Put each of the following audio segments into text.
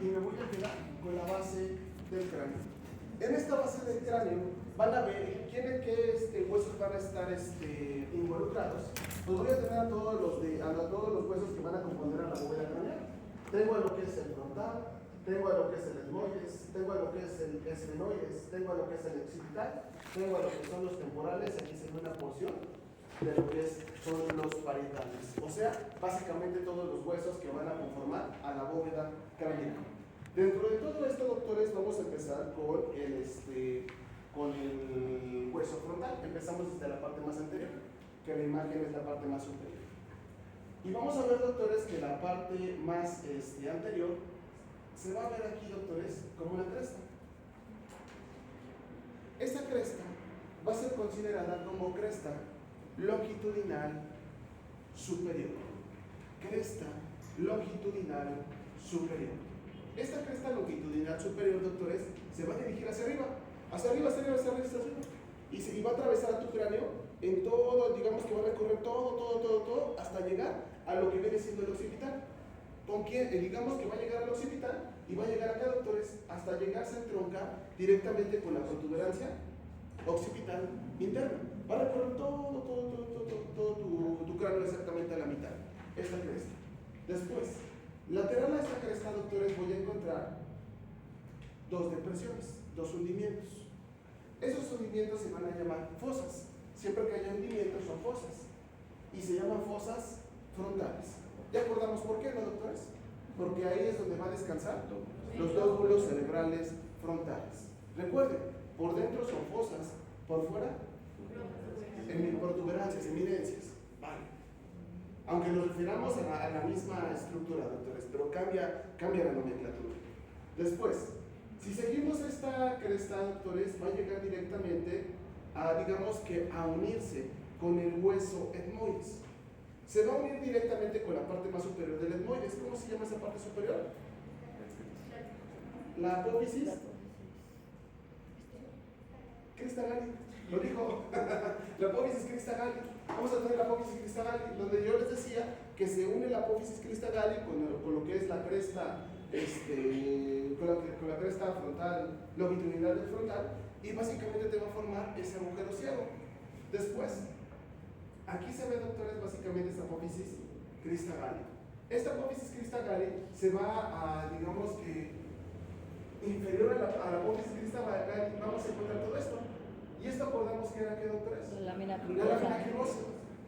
y me voy a quedar con la base del cráneo. En esta base del cráneo van a ver qué huesos van a estar involucrados. Pues voy a tener a todos los huesos que van a componer a la bóveda craneal. Tengo a lo que es el frontal, tengo a lo que es el etmoides, tengo a lo que es el esfenoides, tengo a lo que es el occipital, tengo a lo que son los temporales, aquí se ve una porción de lo que son los parietales. O sea, básicamente todos los huesos que van a conformar a la bóveda craneal. Dentro de todo esto, doctores, vamos a empezar con el hueso frontal. Empezamos desde la parte más anterior, que la imagen es la parte más superior. Y vamos a ver, doctores, que la parte más anterior se va a ver aquí, doctores, como la cresta. Esta cresta va a ser considerada como cresta longitudinal superior. Cresta longitudinal superior. Esta cresta longitudinal superior, doctores, se va a dirigir hacia arriba, hacia arriba, hacia arriba, hacia arriba, hacia arriba. Y va a atravesar a tu cráneo en todo, digamos que va a recorrer todo, hasta llegar a lo que viene siendo el occipital. Digamos que va a llegar al occipital y va a llegar acá, doctores, hasta llegarse a entroncar directamente con la protuberancia occipital interna. Va a recorrer todo tu cráneo exactamente a la mitad, esta cresta. Después, lateral a esta cresta, doctores, voy a encontrar dos depresiones, dos hundimientos. Esos hundimientos se van a llamar fosas. Siempre que haya hundimientos son fosas. Y se llaman fosas frontales. ¿Ya acordamos por qué, no, doctores? Porque ahí es donde va a descansar los lóbulos cerebrales frontales. Recuerden, por dentro son fosas, por fuera, protuberancias, eminencias. Vale. Aunque nos refiramos a la misma estructura, doctores, pero cambia la nomenclatura. Después, si seguimos esta cresta, doctores, va a llegar directamente a unirse con el hueso etmoides. Se va a unir directamente con la parte más superior del etmoides. ¿Cómo se llama esa parte superior? La apófisis crista galli. Lo dijo. La apófisis crista galli. Vamos a tener la apófisis crista galli, donde yo les decía que se une la apófisis crista galli con lo que es la cresta, con la cresta frontal, longitudinal del frontal, y básicamente te va a formar ese agujero ciego. Después, aquí se ve, doctores, básicamente esta apófisis crista galli. Esta apófisis crista galli se va a, digamos que, inferior a la apófisis crista galli, vamos a encontrar todo esto. Y esto acordamos que era, ¿qué, doctores? La lámina cribosa. La lámina cribosa.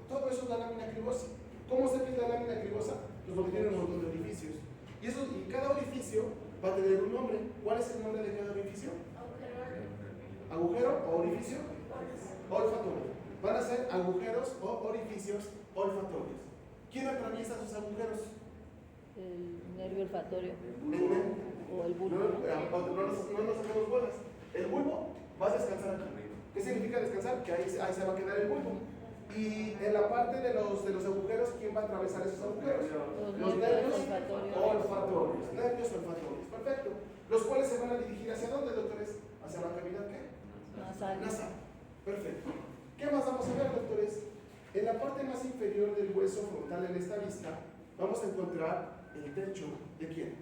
Todo eso es la lámina cribosa. ¿Cómo se pinta la lámina cribosa? Pues porque tiene un montón de orificios. Y cada orificio va a tener un nombre. ¿Cuál es el nombre de cada orificio? ¿Agujero o orificio? Olfatorio. Van a ser agujeros o orificios olfatorios. ¿Quién atraviesa esos agujeros? El nervio olfatorio. O el bulbo. No nos hacemos bolas. El bulbo va a descansar aquí. ¿Qué significa descansar? Que ahí se va a quedar el bulbo. Y en la parte de los agujeros, ¿quién va a atravesar esos agujeros? Los nervios olfatorios. Nervios olfatorios. Perfecto. Los cuales se van a dirigir ¿hacia dónde, doctores? ¿Hacia la cavidad qué? Nasal. Perfecto. ¿Qué más vamos a ver, doctores? En la parte más inferior del hueso frontal en esta vista, vamos a encontrar el techo ¿de quién?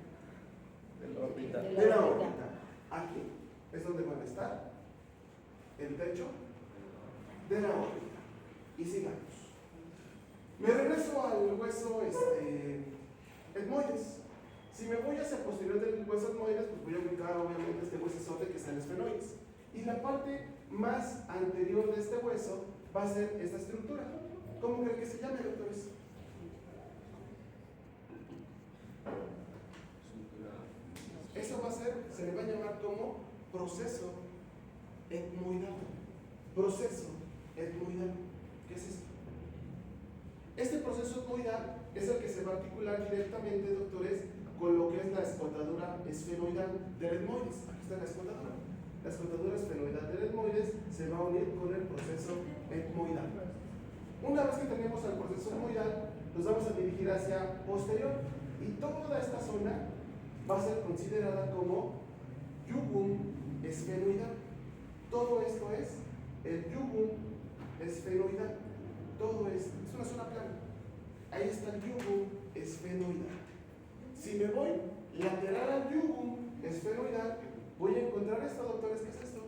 De la órbita. De la órbita. Aquí es donde van a estar el techo de la órbita. Y sigamos. Me regreso al hueso etmoides. Si me voy hacia el posterior del hueso etmoides, pues voy a ubicar obviamente este huesozote que está en el esfenoides. Y la parte más anterior de este hueso va a ser esta estructura. ¿Cómo creen que se llame, doctores? Eso va a ser, se le va a llamar como proceso etmoidal. Proceso etmoidal. ¿Qué es esto? Este proceso etmoidal es el que se va a articular directamente, doctores, con lo que es la escotadura esfenoidal del etmoides. Aquí está la escotadura. La escotadura esfenoidal del etmoides se va a unir con el proceso etmoidal. Una vez que tenemos el proceso etmoidal, nos vamos a dirigir hacia posterior. Y toda esta zona va a ser considerada como yugum esfenoidal. Todo esto es el yugum esfenoidal. Todo esto es una zona plana. Ahí está el yugum esfenoidal. Si me voy lateral al yugum esfenoidal, voy a encontrar esto, doctores. ¿Qué es esto?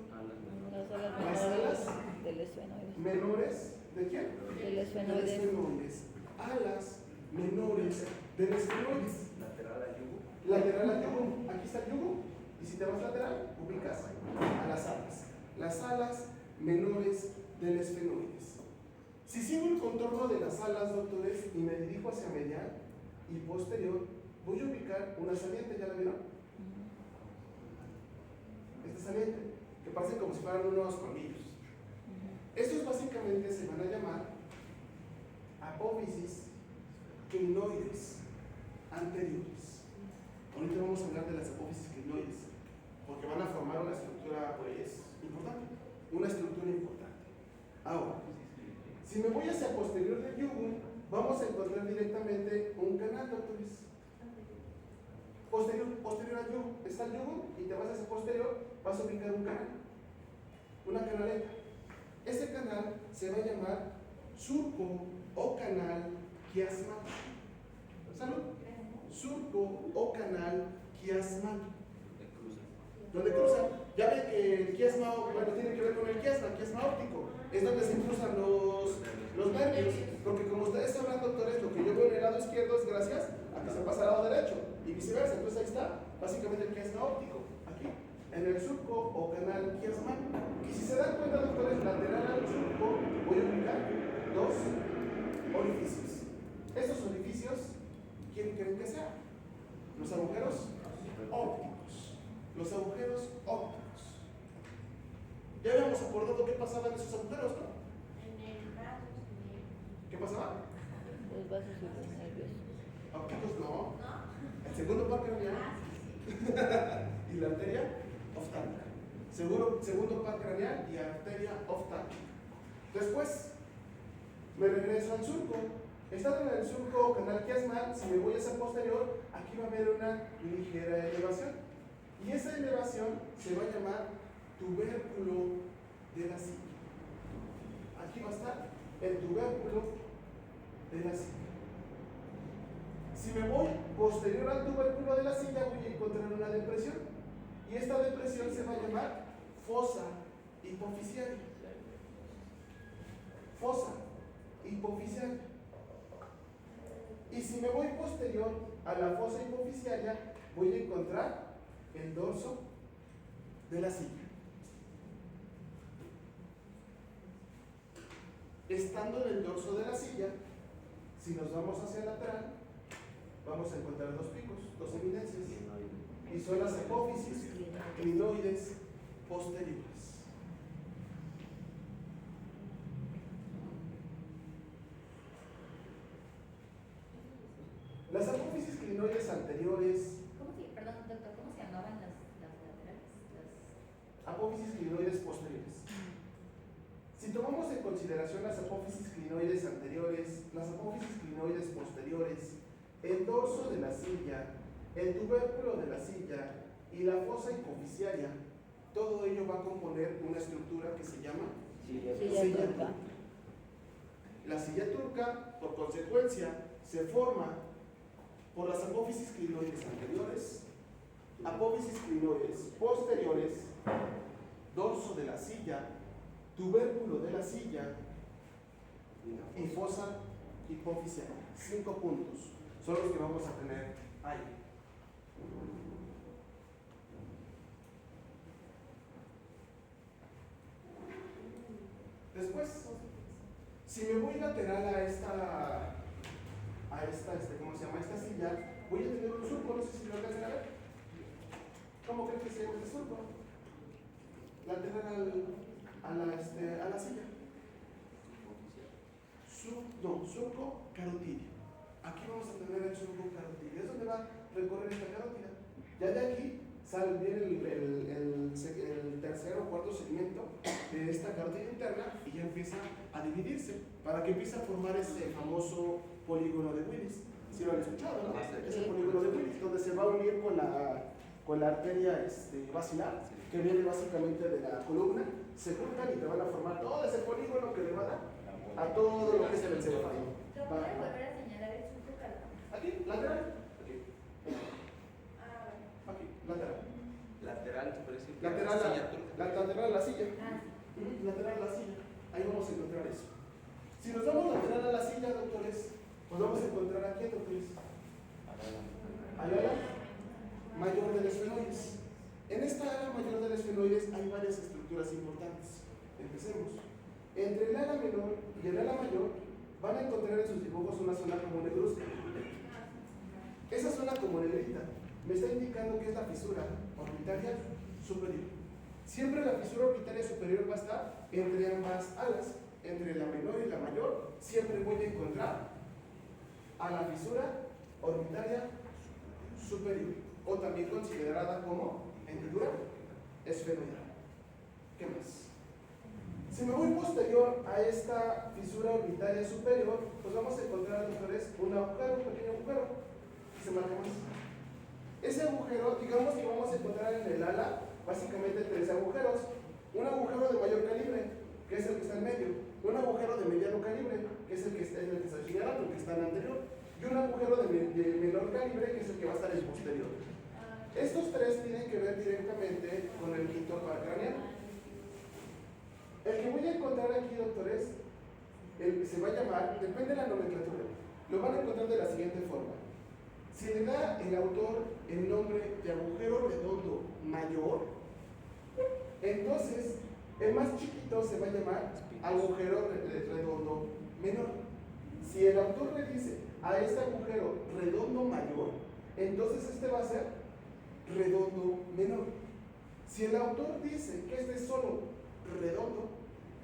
Las alas Las alas menores del esfenoide. menores ¿de quién? Del Del esfenoide. esfenoides. Alas menores del esfenoides. Lateral al yugo. Lateral al yugum. Aquí está el yugum. Y si te vas lateral, ubicas a las alas. Las alas menores del esfenoides. Si sigo el contorno de las alas, doctores, y me dirijo hacia medial y posterior, voy a ubicar una saliente. ¿Ya la vieron? Esta saliente, que parecen como si fueran unos colmillos. Estos básicamente se van a llamar apófisis clinoides anteriores. Ahorita vamos a hablar de las apófisis clinoides, porque van a formar una estructura, pues, importante. Una estructura importante. Ahora, si me voy hacia posterior del yugum, vamos a encontrar directamente un canal, doctores. Posterior al yugum, está el yugum y te vas hacia posterior, vas a ubicar un canal, una canaleta. Ese canal se va a llamar surco o canal quiasmal. ¿Salud? Surco o canal quiasmal. Donde cruza, ya ve que el quiasma, bueno, tiene que ver con el quiasma óptico, es donde se cruzan los nervios, porque como ustedes sabrán, doctores, lo que yo veo en el lado izquierdo es gracias a que se pasa al lado derecho, y viceversa. Entonces ahí está, básicamente el quiasma óptico, aquí, en el surco o canal quiasmal. Y si se dan cuenta, doctores, lateral al surco voy a ubicar dos orificios. Estos orificios, ¿quién creen que sean? Los agujeros ópticos. Los agujeros ópticos. Ya habíamos acordado qué pasaba en esos agujeros, ¿no? ¿Qué pasaba? Los vasos y los nervios. Ópticos no. El segundo par craneal y la arteria oftálmica. Segundo par craneal y arteria oftálmica. Después me regreso al surco. Estando en el surco o canal quiasmal, si me voy hacia posterior, aquí va a haber una ligera elevación. Y esa elevación se va a llamar tubérculo de la silla. Aquí va a estar el tubérculo de la silla. Si me voy posterior al tubérculo de la silla, voy a encontrar una depresión. Y esta depresión se va a llamar fosa hipofisiaria. Fosa hipofisiaria. Y si me voy posterior a la fosa hipofisiaria, voy a encontrar el dorso de la silla. Estando en el dorso de la silla, si nos vamos hacia el lateral, vamos a encontrar dos picos, dos eminencias, y son las apófisis clinoides posteriores. Las apófisis clinoides anteriores. Perdón, doctor, ¿cómo se llamaban las laterales? Apófisis clinoides posteriores. Si tomamos en consideración las apófisis clinoides anteriores, las apófisis clinoides posteriores, el dorso de la silla, el tubérculo de la silla y la fosa hipofisiaria, todo ello va a componer una estructura que se llama Silla turca. La silla turca, por consecuencia, se forma por las apófisis clinoides anteriores, apófisis clinoides posteriores, dorso de la silla, tubérculo de la silla y fosa hipofisiaria. 5 puntos son los que vamos a tener ahí. Después, si me voy lateral a esta ¿cómo se llama? Esta silla, voy a tener un surco, no sé si lo alcanzan a ver. ¿Cómo creen que se llama este surco? Lateral a la silla. Surco carotidio. Aquí vamos a tener el surco carotidio. Es donde va a recorrer esta carótida. Ya de aquí sale bien el tercer o cuarto segmento de esta carótida interna y ya empieza a dividirse para que empiece a formar ese famoso polígono de Willis. Si lo han escuchado, ¿no? Es el polígono de Willis, donde se va a unir con la arteria basilar, que viene básicamente de la columna, se juntan y te van a formar todo ese polígono que le va a dar a todo lo que es el encéfalo. ¿Puede volver a señalar el surco carotidio? Aquí, lateral. Aquí. Aquí, lateral. Lateral, por eso. Lateral lateral a la silla. Ah, Lateral a la silla. Ahí vamos a encontrar eso. Si nos vamos lateral a la silla, doctores, pues vamos a encontrar aquí, doctores, al ala mayor del esfenoides. En esta ala mayor del esfenoides hay varias estructuras importantes. Empecemos. Entre el ala menor y el ala mayor van a encontrar en sus dibujos una zona como negruzca. Esa zona como negrita me está indicando que es la fisura orbitaria superior. Siempre la fisura orbitaria superior va a estar entre ambas alas, entre la menor y la mayor. Siempre voy a encontrar a la fisura orbitaria superior, o también considerada como hendidura esfenoidal. ¿Qué más? Si me voy posterior a esta fisura orbitaria superior, pues vamos a encontrar, doctores, un agujero, un pequeño agujero, que se marca más. Ese agujero, digamos que vamos a encontrar en el ala básicamente tres agujeros. Un agujero de mayor calibre, que es el que está en medio. Un agujero de mediano calibre, que es el que está señalado, el que está en anterior. Y un agujero de menor calibre, que es el que va a estar en posterior. Estos tres tienen que ver directamente con el quinto par craneal. El que voy a encontrar aquí, doctores, el que se va a llamar, depende de la nomenclatura, lo van a encontrar de la siguiente forma. Si le da el autor el nombre de agujero redondo mayor, entonces el más chiquito se va a llamar agujero redondo menor. Si el autor le dice a este agujero redondo mayor, entonces este va a ser redondo menor. Si el autor dice que este es solo redondo,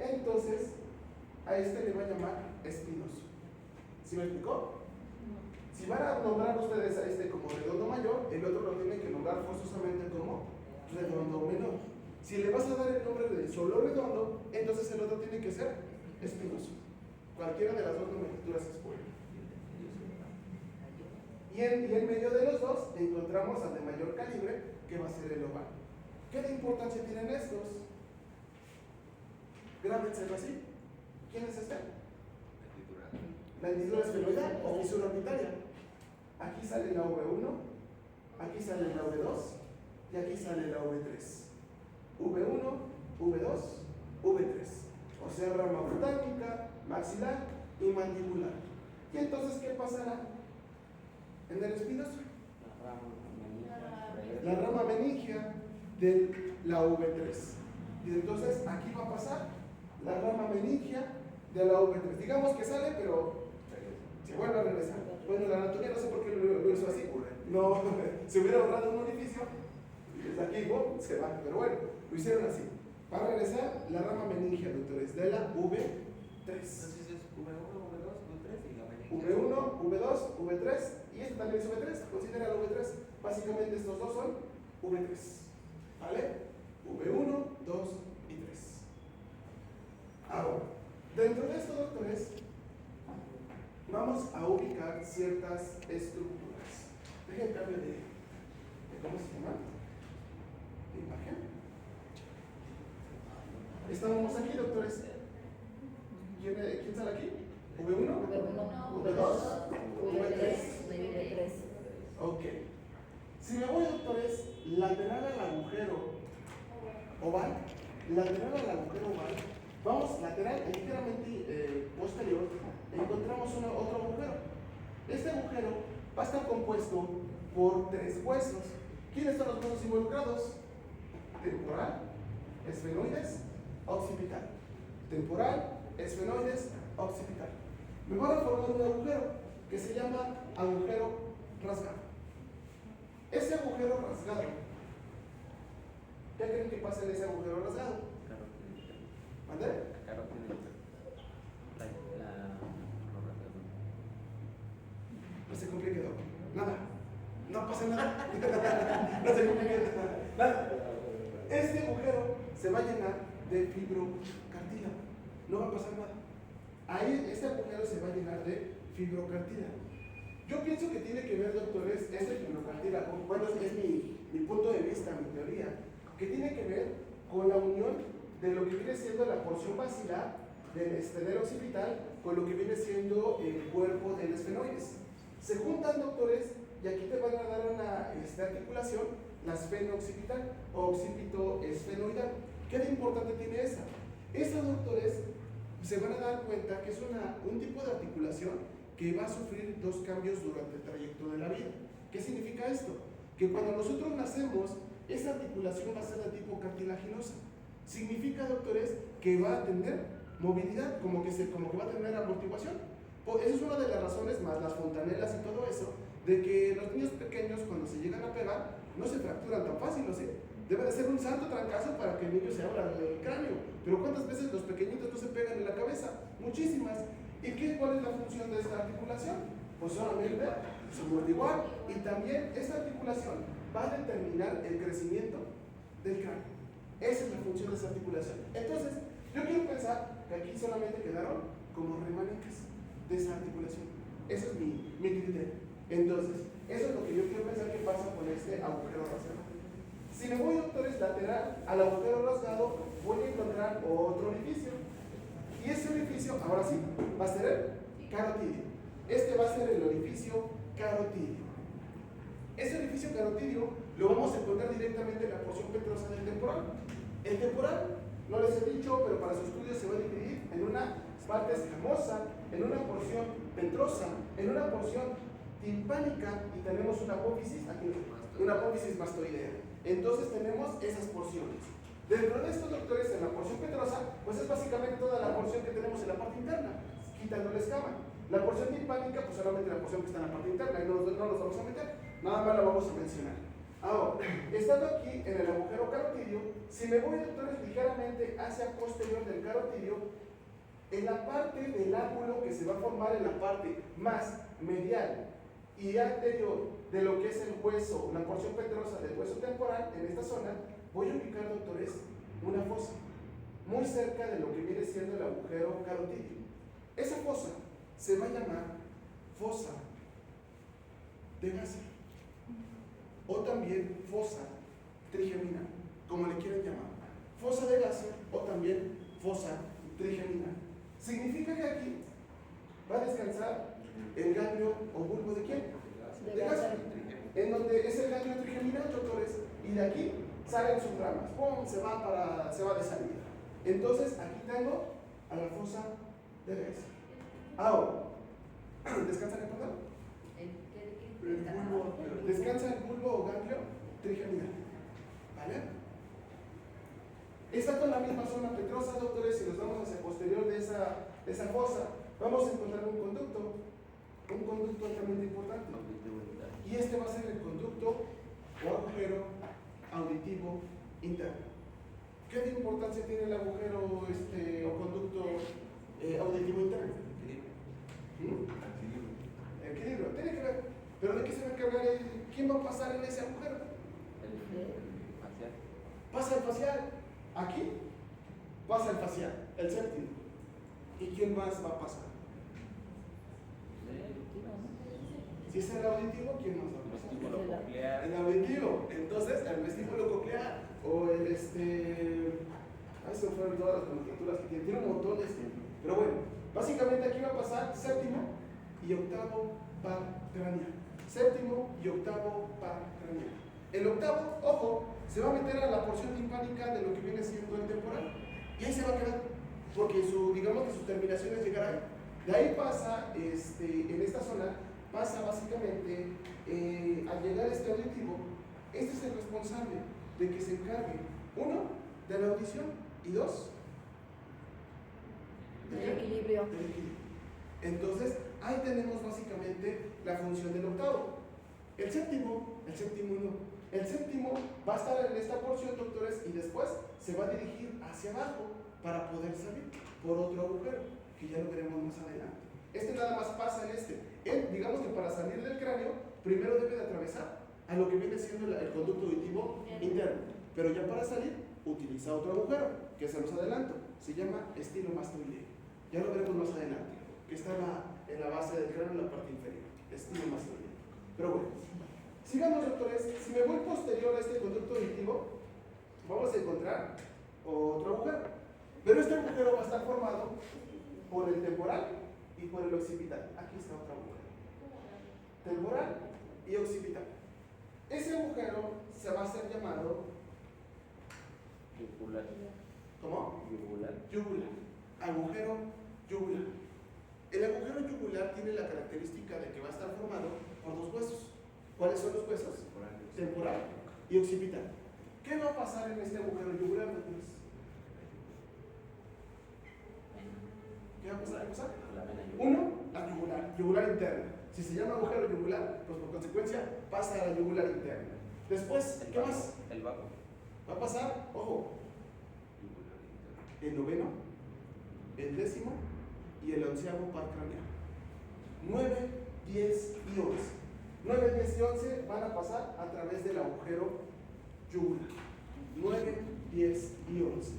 entonces a este le va a llamar espinoso. ¿Sí me explicó? Si van a nombrar ustedes a este como redondo mayor, el otro lo tienen que nombrar forzosamente como redondo menor. Si le vas a dar el nombre de solo redondo, entonces el otro tiene que ser espinoso. Cualquiera de las dos nomenclaturas es buena. Y en medio de los dos encontramos al de mayor calibre, que va a ser el oval. ¿Qué de importancia tienen estos? Grábenselo así. ¿Quién es este? La hendidura esfenoidal o fisura orbitaria. Aquí sale la V1, aquí sale la V2 y aquí sale la V3. V1, V2, V3. O sea, rama oftálmica, maxilar y mandibular. ¿Y entonces qué pasará en el espinoso? La rama meningia de la V3. Y entonces aquí va a pasar la rama meningia de la V3. Digamos que sale, pero se vuelve a regresar. Bueno, la anatomía no sé por qué lo hizo así. No, se hubiera ahorrado un orificio y desde aquí ¡bum! Se va. Pero bueno, lo hicieron así. Va a regresar la rama meningia, doctores, de la V3. Entonces es V1, V2, V3 y la meningia. V1, V2, V3 y este también es V3. Considera la V3. Básicamente estos dos son V3. ¿Vale? V1, 2 y 3. Ahora, dentro de esto, doctores, vamos a ubicar ciertas estructuras. Dejen cambio de ¿cómo se llama? De imagen. Estábamos aquí, doctores. ¿Quién sale aquí? ¿V1? ¿V2? ¿V3? V3. Ok. Si me voy, doctores, lateral al agujero oval, vamos lateral e ligeramente posterior, encontramos otro agujero. Este agujero va a estar compuesto por tres huesos. ¿Quiénes son los huesos involucrados? Temporal, esfenoides, occipital. Temporal, esfenoides, occipital. Me van a formar un agujero que se llama agujero rasgado. Ese agujero rasgado, ¿qué creen que pasa en ese agujero rasgado? ¿Mande? No se complique, doctor. Nada. No pasa nada. No se complique nada. Este agujero se va a llenar de fibrocartílago. No va a pasar nada. Ahí, este agujero se va a llenar de fibrocartílago. Yo pienso que tiene que ver, doctores, este fibrocartílago, bueno, es mi punto de vista, mi teoría, que tiene que ver con la unión de lo que viene siendo la porción basilar del esternero occipital con lo que viene siendo el cuerpo del esfenoides. Se juntan, doctores, y aquí te van a dar una articulación, la esfeno-occipital o occipito-esfenoidal. ¿Qué de importante tiene esa? Esa, doctores, se van a dar cuenta que es un tipo de articulación que va a sufrir dos cambios durante el trayecto de la vida. ¿Qué significa esto? Que cuando nosotros nacemos, esa articulación va a ser de tipo cartilaginosa. Significa, doctores, que va a tener movilidad, como que va a tener amortiguación. Esa es una de las razones, más las fontanelas y todo eso, de que los niños pequeños, cuando se llegan a pegar, no se fracturan tan fácil, ¿sí? Debe de ser un santo trancazo para que el niño se abra el cráneo. Pero ¿cuántas veces los pequeñitos no se pegan en la cabeza? Muchísimas. ¿Y cuál es la función de esta articulación? Pues solamente es amortiguar. Y también esta articulación va a determinar el crecimiento del cráneo. Esa es la función de esta articulación. Entonces, yo quiero pensar que aquí solamente quedaron como remanentes de esa articulación. Ese es mi criterio. Entonces, eso es lo que yo quiero pensar que pasa con este agujero rasgado. Si me voy, doctores, lateral al agujero rasgado, voy a encontrar otro orificio. Y ese orificio, ahora sí, va a ser el carotidio. Este va a ser el orificio carotidio. Ese orificio carotidio lo vamos a encontrar directamente en la porción petrosa del temporal. El temporal, no les he dicho, pero para su estudio se va a dividir en una parte escamosa, en una porción petrosa, en una porción timpánica y tenemos una apófisis, aquí una apófisis mastoidea. Entonces tenemos esas porciones. Dentro de estos, doctores, en la porción petrosa, pues es básicamente toda la porción que tenemos en la parte interna, quitando la escama. La porción timpánica, pues solamente la porción que está en la parte interna, y no nos vamos a meter, nada más la vamos a mencionar. Ahora, estando aquí en el agujero carotidio, si me voy, doctores, ligeramente hacia posterior del carotidio, en la parte del ángulo que se va a formar en la parte más medial y anterior de lo que es el hueso, la porción petrosa del hueso temporal, en esta zona, voy a ubicar, doctores, una fosa, muy cerca de lo que viene siendo el agujero carotidio. Esa fosa se va a llamar fosa de Gassier, o también fosa trigeminal, como le quieran llamar. Fosa de Gassier o también fosa trigeminal. Significa que aquí va a descansar el ganglio o bulbo de quién? De Gassier, en donde es el ganglio trigeminal, doctores, y de aquí salen sus ramas, ¡pum! Se va de salida. Entonces aquí tengo a la fosa de Gassier. Ahora, ¿descansa el perdón? Descansa el bulbo o ganglio trigeminal, ¿vale? Está con la misma zona petrosa, doctores. Si nos vamos hacia posterior de esa fosa, vamos a encontrar un conducto altamente importante. Y este va a ser el conducto o agujero auditivo interno. ¿Qué de importancia tiene el agujero o conducto auditivo interno? Equilibrio, tiene que ver. ¿Pero de qué se va a encargar? ¿Quién va a pasar en ese agujero? El facial. Pasa el facial. Aquí pasa el facial, el séptimo. ¿Y quién más va a pasar? Si es el auditivo, ¿quién más va a pasar? Vestíbulo coclear. El auditivo. Entonces, el vestíbulo coclear o el ahí se fueron todas las nomenclaturas que tiene un montón pero bueno, básicamente aquí va a pasar séptimo y octavo par craneal. Séptimo y octavo par craneal. El octavo, ojo, se va a meter a la porción timpánica de lo que viene siendo el temporal y ahí se va a quedar, porque digamos que su terminación es llegar ahí. De ahí pasa, en esta zona, pasa básicamente, al llegar este auditivo, este es el responsable de que se encargue, uno, de la audición y dos, El equilibrio. del equilibrio. Entonces, ahí tenemos básicamente la función del octavo. El séptimo no. El séptimo va a estar en esta porción, doctores, y después se va a dirigir hacia abajo para poder salir por otro agujero, que ya lo veremos más adelante. Nada más pasa en digamos que para salir del cráneo, primero debe de atravesar a lo que viene siendo el conducto auditivo interno, pero ya para salir, utiliza otro agujero, que se los adelanto, se llama estilo mastoideo. Ya lo veremos más adelante, que está en la base del cráneo, en la parte inferior, estilo mastoideo. Pero bueno, sigamos, doctores. Si me voy posterior a este conducto auditivo, vamos a encontrar otro agujero. Pero este agujero va a estar formado por el temporal y por el occipital. Aquí está otro agujero. Temporal y occipital. Ese agujero se va a hacer llamado, Yugular. ¿cómo? Yugular. Yugular. Agujero yugular. El agujero yugular tiene la característica de que va a estar formado por dos huesos. ¿Cuáles son los huesos? Temporal y occipital. ¿Qué va a pasar en este agujero yugular, doctores? ¿Qué va a pasar? La vena yugular. Uno, la yugular, yugular interna. Si se llama agujero yugular, pues por consecuencia pasa a la yugular interna. Después, ¿qué más? El vago. Va a pasar, ojo, el noveno, el décimo y el 11º par craneal. 9, 10 y 11. 9, 10 y 11 van a pasar a través del agujero yugular. 9, 10 y 11.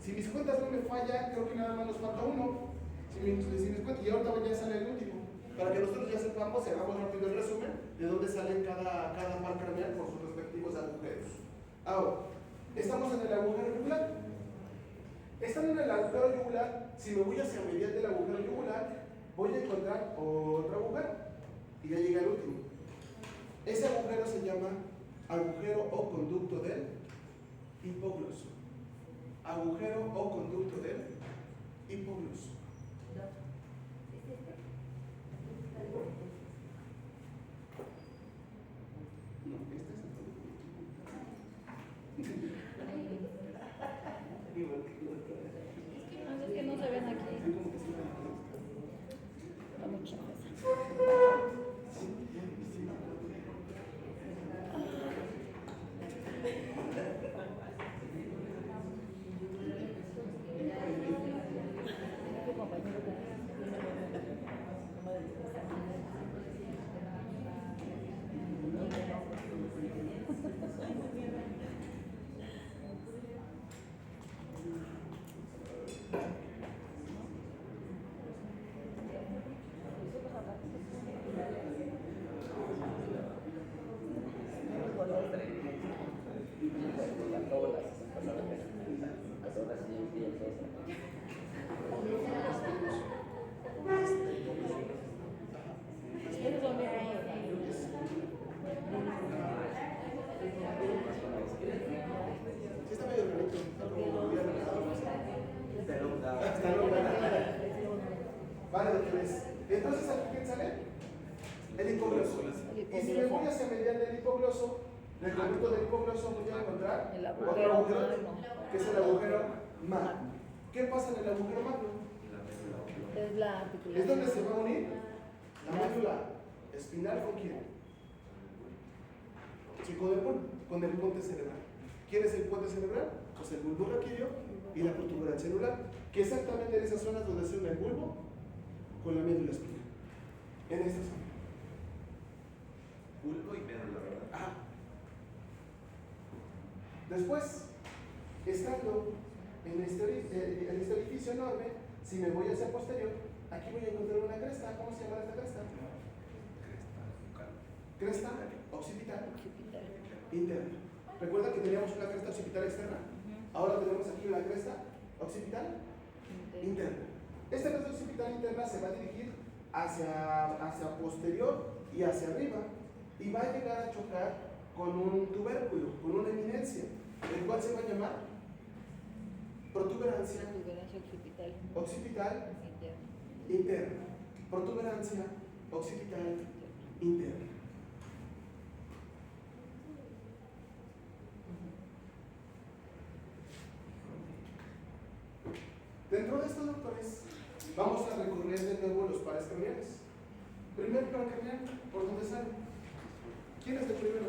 Si mis cuentas no me fallan, creo que nada más nos falta uno. Si mis cuentas, y ahorita ya sale el último. Para que nosotros ya sepamos, hagamos rápido el resumen de dónde salen cada par craneal por sus respectivos agujeros. Ahora, estamos en el agujero yugular. Estando en el agujero yugular, si me voy hacia medial del agujero yugular, voy a encontrar otro agujero. Y ya llega el último. Ese agujero se llama agujero o conducto del hipogloso. Agujero o conducto del hipogloso. No, este es el No, es que no se ven aquí. Da mucha Sí está medio rarito, está como muy arreglado, ¿no? Está vale, doctores. Entonces, ¿aquí quién sale? El hipogloso. Y si me voy hacia medial del hipogloso, del conducto del hipogloso voy a encontrar El otro agujero agujero, magno. que es el agujero magno. ¿Qué pasa en el agujero magno? Es la articulación. Es donde se va a unir la médula espinal con quién? Sí, con el puente cerebral. ¿Quién es el puente cerebral? Pues el bulbo raquídeo y la protuberancia celular, que exactamente en esas zonas donde se une el bulbo con la médula espinal. En esta zona. Bulbo y médula, ¿verdad? Ajá. Después, estando en este edificio enorme, si me voy hacia posterior, aquí voy a encontrar una cresta. ¿Cómo se llama esta cresta? Cresta occipital Occipital. interna. Recuerda que teníamos una cresta occipital externa. Ahora tenemos aquí una cresta occipital interna. Esta cresta occipital interna se va a dirigir hacia posterior y hacia arriba y va a llegar a chocar con un tubérculo, con una eminencia, el cual se va a llamar protuberancia Protuberancia occipital occipital interna. interna. Protuberancia occipital interna. Dentro de estos, doctores, vamos a recorrer de nuevo los pares craneales. Primer par craneal, ¿por dónde sale? ¿Quién es el primero?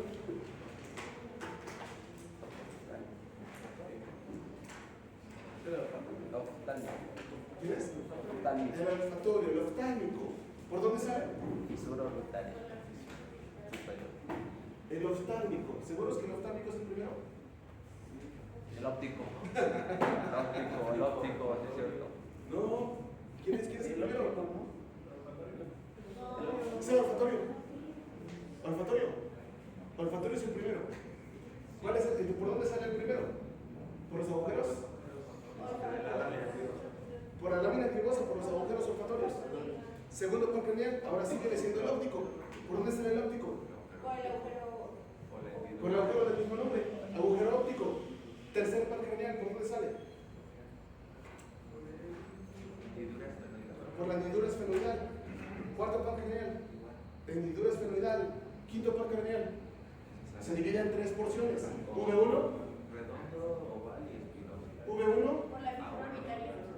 ¿Quién es? El olfatorio, el oftálmico. ¿Por dónde sale? Fisura orbital. El oftálmico. ¿Seguros que el oftálmico es el primero? El óptico. El óptico, ¿sí es cierto? No. ¿Quién es el primero? Es el olfatorio. Olfatorio. Olfatorio es el primero. ¿Cuál es el? ¿Por dónde sale el primero? ¿Por los agujeros? Por la lámina cribosa, por los agujeros olfatorios. Segundo par craneal, ahora sí viene siendo el óptico. ¿Por dónde sale el óptico? Por el agujero del mismo nombre. Agujero óptico. Tercer par craneal, ¿por dónde sale? Por la hendidura esfenoidal. Cuarto par craneal. Hendidura esfenoidal. Quinto par craneal. Se divide en tres porciones. V1. V1.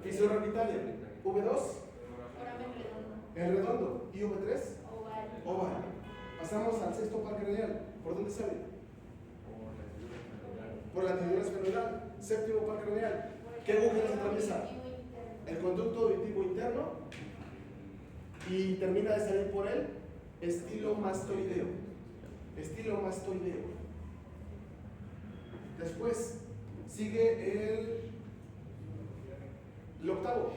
Fisura orbitaria. V2. El redondo. Y V3. Oval. Pasamos al sexto par craneal. ¿Por dónde sale? Por la hendidura esfenoidal. Séptimo par craneal. ¿Qué agujero se atraviesa? El conducto auditivo interno y termina de salir por el estilomastoideo. Estilomastoideo. Después sigue el octavo,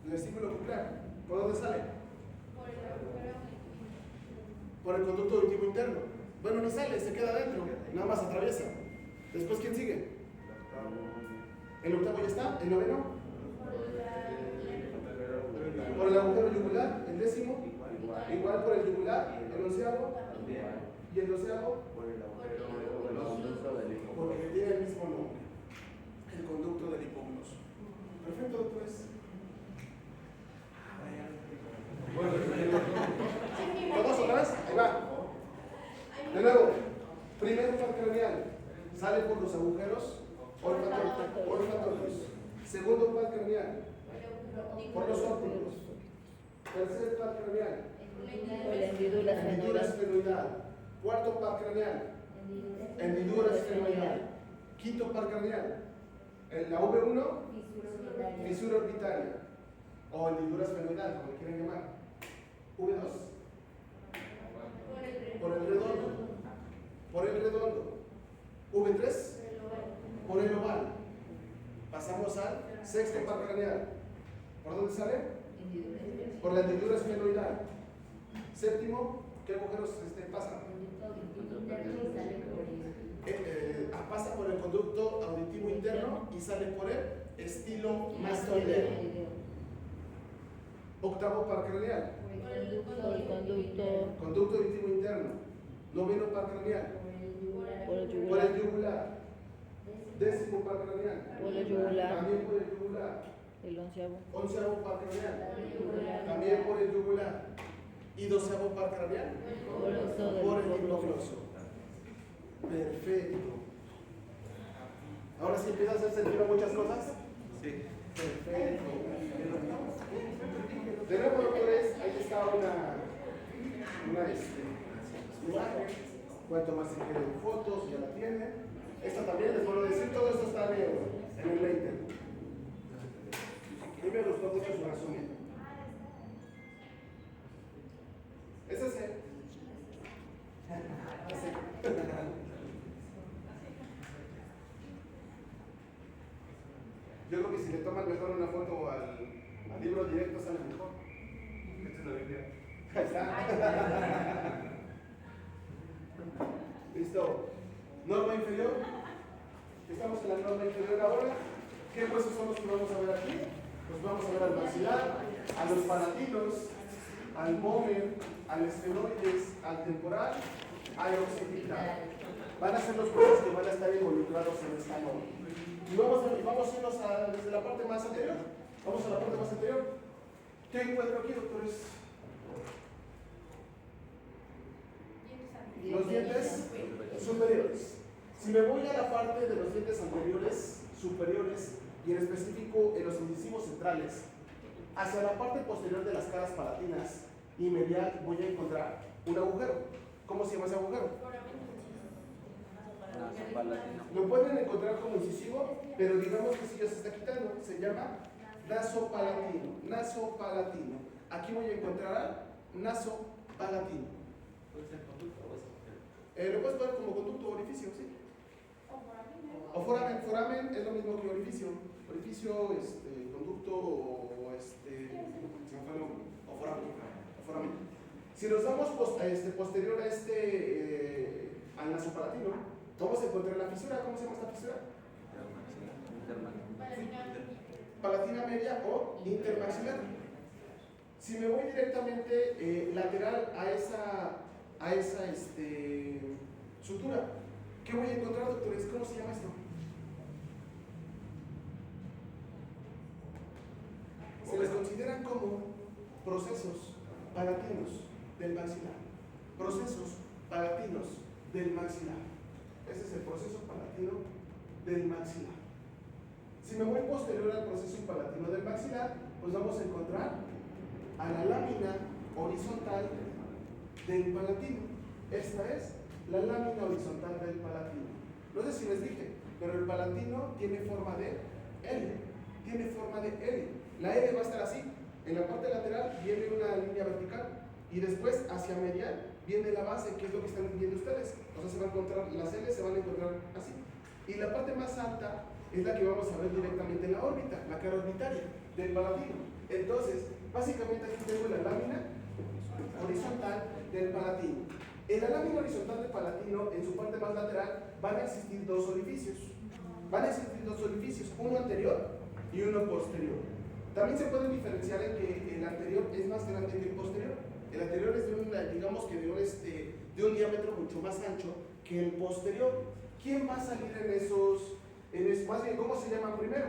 el vestíbulo coclear. ¿Por dónde sale? Por el conducto auditivo interno. Bueno, no sale, se queda adentro, nada más atraviesa. Después, ¿quién sigue? El octavo ya está, el noveno. Por el agujero yugular, el décimo. Igual por el yugular, el onceavo. Y el doceavo. Porque tiene el mismo nombre. El conducto del hipogloso. Perfecto, doctores. ¿Todos otra vez? Ahí va. De nuevo, primer par craneal sale por los agujeros olfatorios. Segundo par craneal por los ópticos. Tercer par craneal Por la hendidura hendidura esfenoidal. esfenoidal. Cuarto par craneal hendidura esfenoidal. Quinto par craneal la V1 fisura orbitaria o hendidura esfenoidal, como le quieran llamar. V2 por el redondo. Por el redondo. V3 por el oval. Pasamos al sexto par craneal. ¿Por dónde sale? Por la hendidura esfenoidal. Séptimo, ¿qué agujeros pasan? Pasa por el conducto auditivo interno y sale por el estilomastoideo. Octavo par craneal. Por el Conducto auditivo interno. Noveno par craneal. por el Por el yugular. yugular. Décimo par craneal. Por el yugular. También por el yugular. El onceavo. Onceavo par craneal. También por el yugular. Y doceavo par craneal. Por el octo del Por el hipogloso. hipogloso. Perfecto. Ahora sí empieza a hacer sentido muchas cosas. Sí. Perfecto. De nuevo, doctores, ahí está una imagen. Cuanto más se queden fotos, ya la tienen. Esta también, les vuelvo a decir, todo esto está en el lente. A mí me gustó mucho su resumen. ¿Es ese? Yo creo que si le toman mejor una foto al libro directo sale mejor. Esta es la Biblia. Ahí está. Listo. Norma inferior. Estamos en la norma inferior ahora. ¿Qué huesos son los que vamos a ver aquí? Pues vamos a ver al maxilar, a los palatinos, al momer, al esfenoides, al temporal, al occipital. Van a ser los huesos que van a estar involucrados en esta norma. Y vamos a irnos desde la parte más anterior. Vamos a la parte más anterior. ¿Qué encuentro aquí, doctores? Los dientes superiores. Si me voy a la parte de los dientes anteriores, superiores, y en específico en los incisivos centrales, hacia la parte posterior de las caras palatinas y medial voy a encontrar un agujero. ¿Cómo se llama ese agujero? Lo pueden encontrar como incisivo, pero digamos que si ya se está quitando, se llama nasopalatino. Nasopalatino. Aquí voy a encontrar nasopalatino. ¿Puede ser conducto o es agujero? Lo puedes poner como conducto o orificio, ¿sí? O foramen. Foramen es lo mismo que orificio. Orificio, conducto o foramen. Si nos vamos posterior a al nasopalatino, vamos a encontrar la fisura. ¿Cómo se llama esta fisura? Palatina media o intermaxilar. Si me voy directamente lateral a esa a esa sutura. ¿Qué voy a encontrar, doctores? ¿Cómo se llama esto? Se les consideran como procesos palatinos del maxilar. Procesos palatinos del maxilar. Ese es el proceso palatino del maxilar. Si me voy posterior al proceso palatino del maxilar, pues vamos a encontrar a la lámina horizontal del palatino. Esta es la lámina horizontal del palatino. No sé si les dije, pero el palatino tiene forma de L. Tiene forma de L. La L va a estar así. En la parte lateral viene una línea vertical y después hacia medial viene la base, que es lo que están viendo ustedes. O sea, se va a encontrar, las L se van a encontrar así. Y la parte más alta es la que vamos a ver directamente en la órbita, la cara orbitaria del palatino. Entonces, básicamente aquí tengo la lámina horizontal del palatino. En la lámina horizontal del palatino, en su parte más lateral, van a existir dos orificios. Van a existir dos orificios, uno anterior y uno posterior. También se pueden diferenciar en que el anterior es más grande que el posterior. El anterior es de un, digamos que de un diámetro mucho más ancho que el posterior. ¿Quién va a salir en esos, más bien, cómo se llaman primero?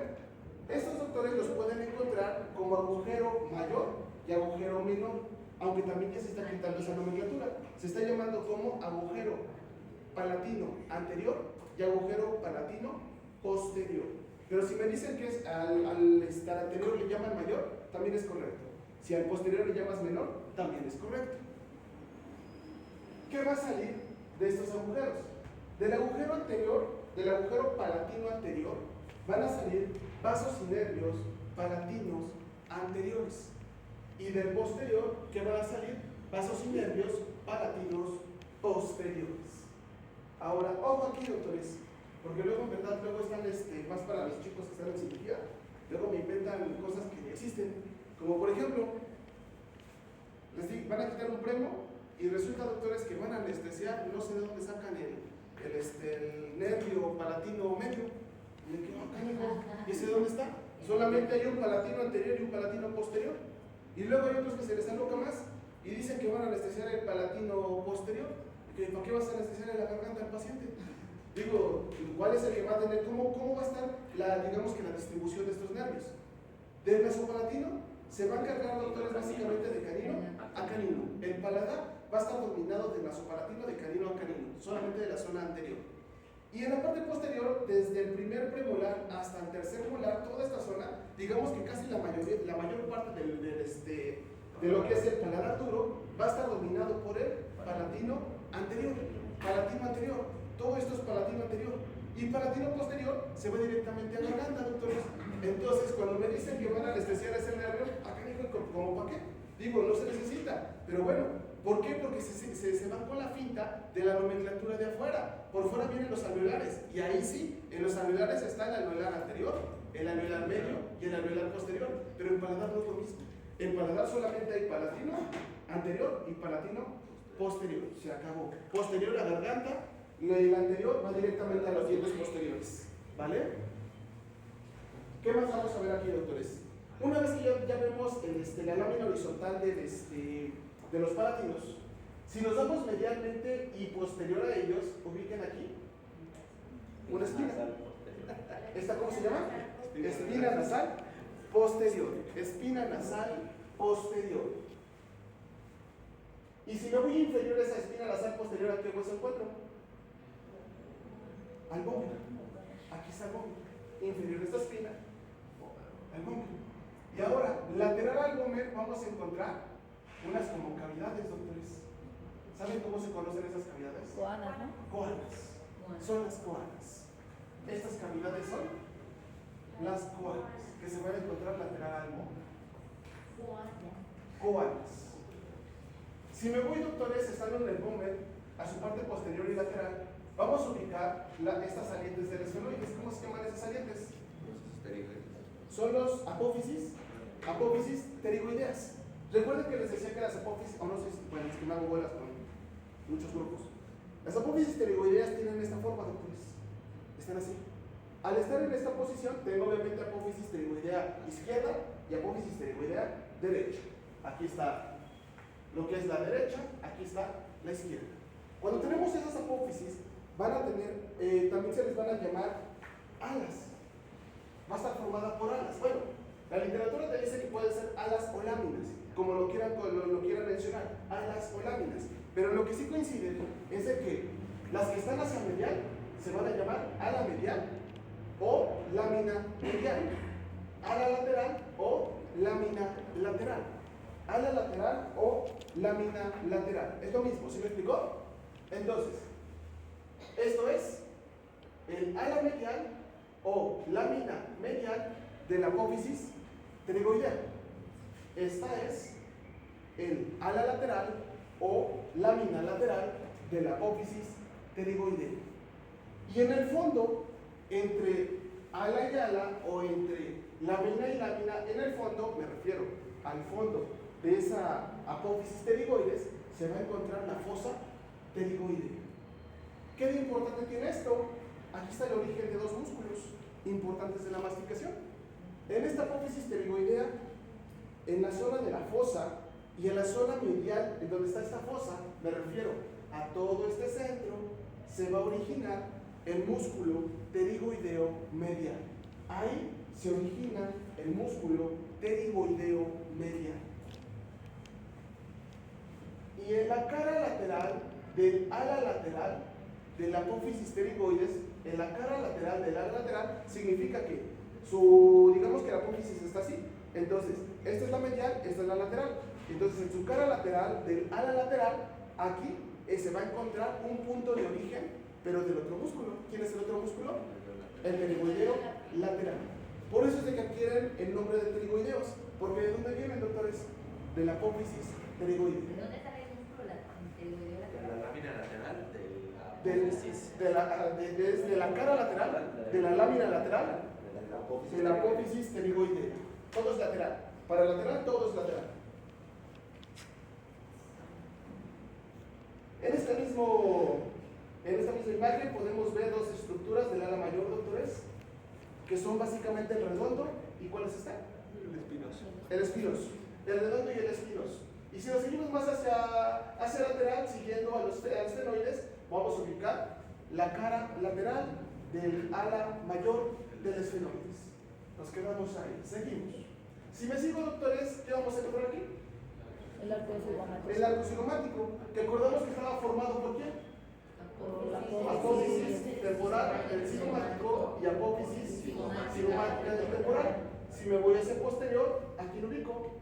Estos doctores los pueden encontrar como agujero mayor y agujero menor, aunque también ya se está quitando esa nomenclatura. Se está llamando como agujero palatino anterior y agujero palatino posterior. Pero si me dicen que es al anterior le llaman mayor, también es correcto. Si al posterior le llamas menor, también es correcto. ¿Qué va a salir de estos agujeros? Del agujero anterior, del agujero palatino anterior, van a salir vasos y nervios palatinos anteriores. Y del posterior, ¿qué van a salir? Vasos y nervios palatinos posteriores. Ahora, ojo aquí, doctores, porque luego en verdad luego están más para los chicos que están en cirugía, luego me inventan cosas que no existen, como por ejemplo, les digo, van a quitar un premo y resulta, doctores, que van a anestesiar, no sé de dónde sacan el nervio palatino medio. Y me quedo acá, ¿y ese dónde está? Solamente hay un palatino anterior y un palatino posterior. Y luego hay otros que se les aloca más y dicen que van a anestesiar el palatino posterior. ¿Para qué vas a anestesiar en la garganta al paciente? Digo, ¿cuál es el que va a tener? ¿Cómo va a estar digamos que la distribución de estos nervios? Del nasopalatino se va a encargar, doctores, básicamente de canino a canino. El paladar va a estar dominado del nasopalatino de canino a canino, solamente de la zona anterior. Y en la parte posterior, desde el primer premolar hasta el tercer molar, toda esta zona, digamos que casi la mayor parte de lo que es el paladar duro, va a estar dominado por el palatino anterior. Palatino anterior, todo esto es palatino anterior. Y palatino posterior se va directamente a la garganta, doctores. Entonces, cuando me dicen que van a anestesiar ese nervio, acá digo, ¿cómo para qué? Digo, no se necesita. Pero bueno, ¿por qué? Porque se van con la finta de la nomenclatura de afuera. Por fuera vienen los alveolares. Y ahí sí, en los alveolares está el alveolar anterior, el alveolar medio y el alveolar posterior. Pero en paladar no es lo mismo. En paladar solamente hay palatino anterior y palatino posterior. Se acabó. Posterior a la garganta. Y el anterior va directamente a los dientes posteriores. ¿Vale? ¿Qué más vamos a ver aquí, doctores? Una vez que ya vemos la lámina horizontal de los palatinos, si nos damos medialmente y posterior a ellos, ubiquen aquí una espina. ¿Esta cómo se llama? Espina nasal posterior. Espina nasal posterior. Y si me voy inferior a esa espina nasal posterior, ¿a qué hueso encuentro? Al vómito. Aquí está el vómito. Inferior a esta espina, al vómito. Y ahora, lateral al vómito, vamos a encontrar unas como cavidades, doctores. ¿Saben cómo se conocen esas cavidades? Coanas, ¿no? Coanas. Son las coanas. Estas cavidades son las coanas que se van a encontrar lateral al vómito. Coanas. Si me voy, doctores, estando en el vómito, a su parte posterior y lateral, vamos a ubicar estas salientes del esfenoides. ¿Cómo se llaman esas salientes? Son los apófisis pterigoideas. Recuerden que les decía que las apófisis, o no sé si, bueno, es que me hago bolas con muchos grupos. Las apófisis pterigoideas tienen esta forma, doctores. Están así. Al estar en esta posición, tengo obviamente apófisis pterigoidea izquierda y apófisis pterigoidea derecha. Aquí está lo que es la derecha, aquí está la izquierda. Cuando tenemos esas apófisis, van a tener, también se les van a llamar alas. Va a estar formada por alas. Bueno, la literatura te dice que pueden ser alas o láminas, como lo quieran mencionar, alas o láminas. Pero lo que sí coincide es de que las que están hacia medial se van a llamar ala medial o lámina medial, ala lateral o lámina lateral, ala lateral o lámina lateral. Es lo mismo, ¿sí me explicó? Entonces, esto es el ala medial o lámina medial de la apófisis pterigoidea. Esta es el ala lateral o lámina lateral de la apófisis pterigoidea. Y en el fondo, entre ala y ala o entre lámina y lámina, en el fondo, me refiero al fondo de esa apófisis pterigoides, se va a encontrar la fosa pterigoidea. ¿Qué de importante tiene esto? Aquí está el origen de dos músculos importantes de la masticación. En esta apófisis pterigoidea, en la zona de la fosa y en la zona medial, en donde está esta fosa, me refiero a todo este centro, se va a originar el músculo pterigoideo medial. Ahí se origina el músculo pterigoideo medial. Y en la cara lateral del ala lateral de la apófisis pterigoides, en la cara lateral del ala lateral, significa que digamos que la apófisis está así. Entonces, esta es la medial, esta es la lateral. Entonces, en su cara lateral del ala lateral, aquí se va a encontrar un punto de origen, pero del otro músculo. ¿Quién es el otro músculo? El pterigoideo lateral. Por eso es de que adquieren el nombre de pterigoideos. Porque ¿de dónde vienen, doctores? De la apófisis pterigoidea. ¿De dónde sale el músculo pterigoideo De lateral? la lámina lateral Desde la cara lateral, de la lámina lateral, de la apófisis pterigoidea. Todo es lateral. Para lateral, todo es lateral. En esta misma imagen podemos ver dos estructuras del ala mayor, doctores, que son básicamente el redondo. ¿Y cuáles están? El espinoso. El espinoso. El redondo y el espinoso. Y si nos seguimos más hacia lateral, siguiendo a los estenoides, vamos a ubicar la cara lateral del ala mayor del esfenoides. Nos quedamos ahí. Seguimos. Si me sigo, doctores, ¿qué vamos a encontrar aquí? El arco cigomático. El arco cigomático, que acordamos que estaba formado por quién? Por la Apófisis temporal del cigomático y apófisis cigomática del temporal. Si me voy hacia posterior, aquí lo ubico.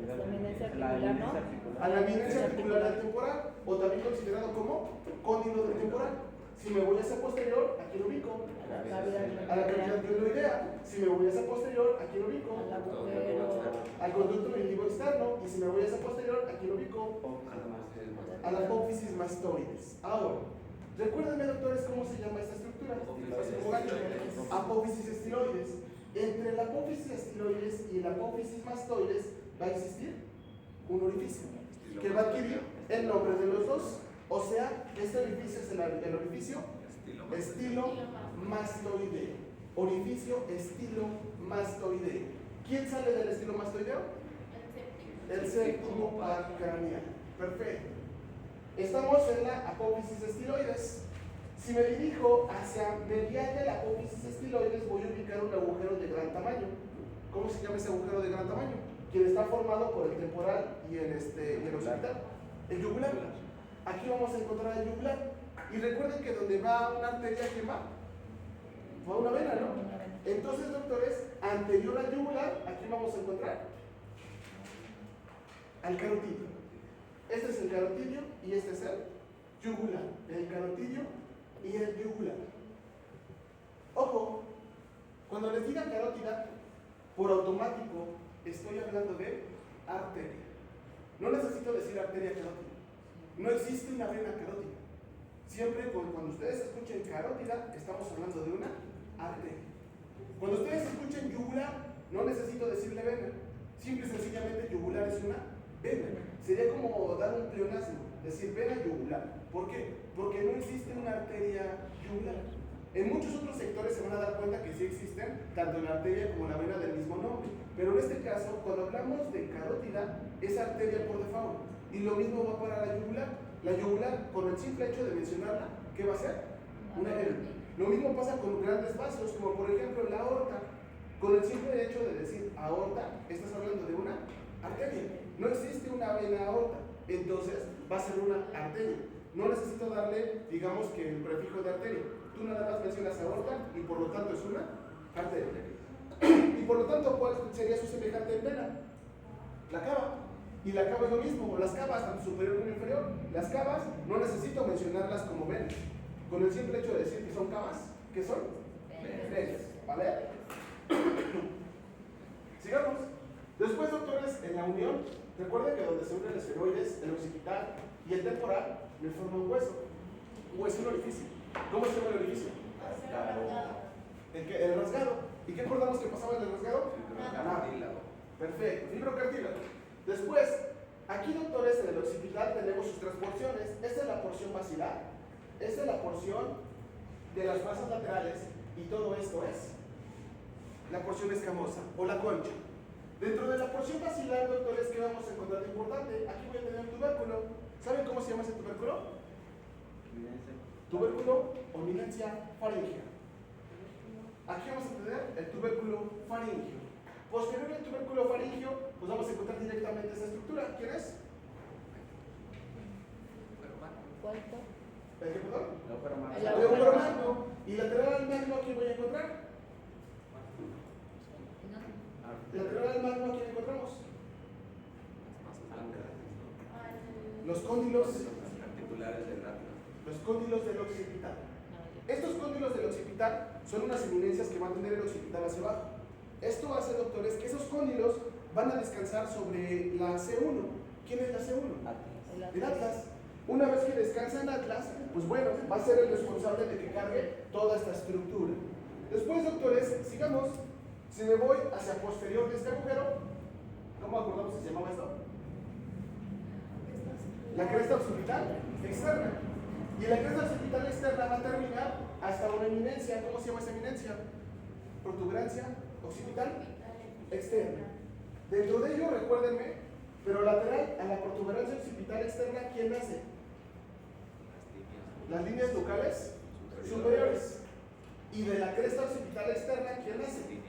La eminencia articular, ¿no? A la eminencia articular del temporal, o también considerado como cóndilo del temporal. Si me voy hacia posterior, aquí lo ubico. A la cavidad glenoidea. Si me voy hacia posterior, aquí lo ubico. Al conducto militivo externo. Y si me voy hacia posterior, aquí lo ubico. A la apófisis mastoides. Ahora, recuérdenme, doctores, cómo se llama esta estructura. Apófisis estiloides. Entre la apófisis estiloides y la apófisis mastoides va a existir un orificio que va a adquirir el nombre de los dos. O sea, este orificio es el orificio estilomastoideo. Orificio estilomastoideo. ¿Quién sale del estilomastoideo? El séptimo par craneal. Perfecto. Estamos en la apófisis estiloides. Si me dirijo hacia medial de la apófisis estiloides, voy a ubicar un agujero de gran tamaño. ¿Cómo se llama ese agujero de gran tamaño? Quien está formado por el temporal y el occipital. El yugular. Aquí vamos a encontrar el yugular. Y recuerden que donde va una arteria, ¿qué va? Va una vena, ¿no? Entonces, doctores, anterior al yugular, aquí vamos a encontrar al carotidio. Este es el carotidio y este es el yugular. El carotidio y el yugular. Ojo, cuando les diga carótida, por automático estoy hablando de arteria. No necesito decir arteria carótida. No existe una vena carótida. Siempre cuando ustedes escuchen carótida, estamos hablando de una arteria. Cuando ustedes escuchen yugular, no necesito decirle vena. Simple y sencillamente yugular es una vena. Sería como dar un pleonasmo, decir vena yugular. ¿Por qué? Porque no existe una arteria yugular. En muchos otros sectores se van a dar cuenta que sí existen tanto la arteria como la vena del mismo nombre. Pero en este caso, cuando hablamos de carótida, es arteria por default. Y lo mismo va para la yugular. La yugular, con el simple hecho de mencionarla, ¿qué va a ser? Una vena. Lo mismo pasa con grandes vasos, como por ejemplo la aorta. Con el simple hecho de decir aorta, estás hablando de una arteria. No existe una vena aorta, entonces va a ser una arteria. No necesito darle, digamos, que el prefijo de arteria. Tú nada más mencionas aorta y por lo tanto es una arteria. Y por lo tanto, ¿cuál sería su semejante en vena? La cava. Y la cava es lo mismo, las cavas, tanto superior como inferior. Las cavas no necesito mencionarlas como venas. Con el simple hecho de decir que son cavas, ¿qué son? Venas. ¿Vale? Sigamos. Después, doctores, en la unión, recuerden que donde se unen el esferoides, el occipital y el temporal, me forma un hueso. O es un orificio. ¿Cómo se llama el orificio? El rasgado. ¿Y qué acordamos que pasaba en el rasgado? Cartílago. Perfecto, fibrocartílago. Después, aquí, doctores, en el occipital tenemos sus tres porciones. Esta es la porción basilar, esta es la porción de las masas laterales y todo esto es la porción escamosa o la concha. Dentro de la porción basilar, doctores, ¿qué vamos a encontrar de importante? Aquí voy a tener un tubérculo. ¿Saben cómo se llama ese tubérculo? Tubérculo o eminencia faríngea. Aquí vamos a tener el tubérculo faríngeo. Posterior al tubérculo faríngeo, pues vamos a encontrar directamente esta estructura. ¿Quién es? ¿Cuánto? ¿El qué, perdón? El El euromagno. Y lateral al magno, ¿a quién voy a encontrar? Lateral al magno, ¿a quién encontramos? Los cóndilos. Articulares del atlas. Los cóndilos del occipital. Estos cóndilos del occipital son unas eminencias que va a tener el occipital hacia abajo. Esto hace, doctores, que esos cóndilos van a descansar sobre la C1. ¿Quién es la C1? El atlas. Una vez que descansa en atlas, pues bueno, va a ser el responsable de que cargue toda esta estructura. Después, doctores, sigamos. Si me voy hacia posterior de este agujero, ¿cómo acordamos que se llamaba esto? La cresta occipital externa. Y la cresta occipital externa va a terminar hasta una eminencia. ¿Cómo se llama esa eminencia? Protuberancia occipital externa. Dentro de ello, recuérdenme, pero lateral a la protuberancia occipital externa, ¿quién hace? Las líneas nucales superiores. Y de la cresta occipital externa, ¿quién hace?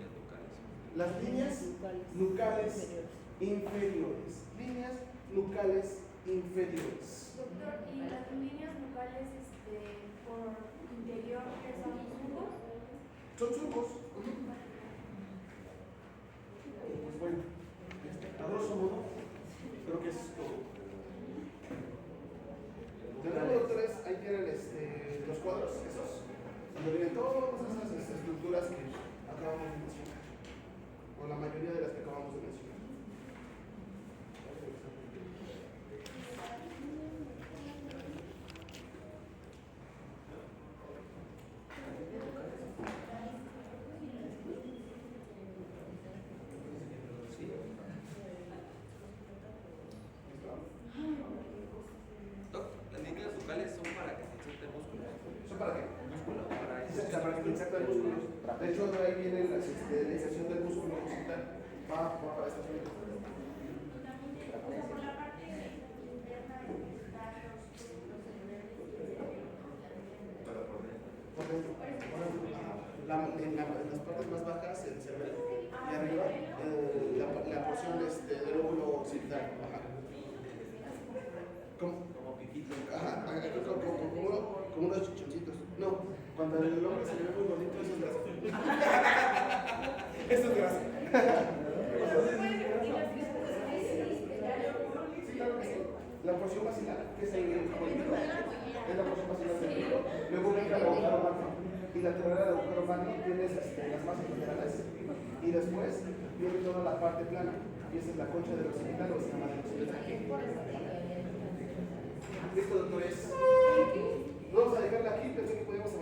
Las líneas nucales inferiores. Líneas nucales inferiores. Doctor, ¿y las líneas nucales por interior que son surcos? Son surcos. Pues bueno, a grosso modo, creo que eso es todo. De nuevo, doctores, ahí tienen los cuadros, esos, donde vienen todas esas estructuras que acabamos de mencionar, o la mayoría de las que acabamos de mencionar. Las líneas nucales son para que se inserten músculos. ¿Eso para qué? Músculo, para Para que te inserten músculos. De hecho, de ahí viene la inserción del músculo occipital. Va para esta zona. Por la parte interna de están Por dentro. En las partes más bajas, el cerebro. Y arriba, la porción del óvulo occipital. Ajá. como piquito. Ajá, como unos chichoncitos. No, cuando el hombre se le ve muy bonito, eso es grasa. Eso es grasa. Sí, claro que sí. La porción basilar, que es el político, es la porción basilar del pico. Luego viene el agujero magno. Y lateral al agujero magno tienes las masas laterales. Y después viene toda la parte plana. Y esa es la concha del occipital, o se llama del occipital. Listo, doctores. Vamos a dejarla aquí, pensé que podíamos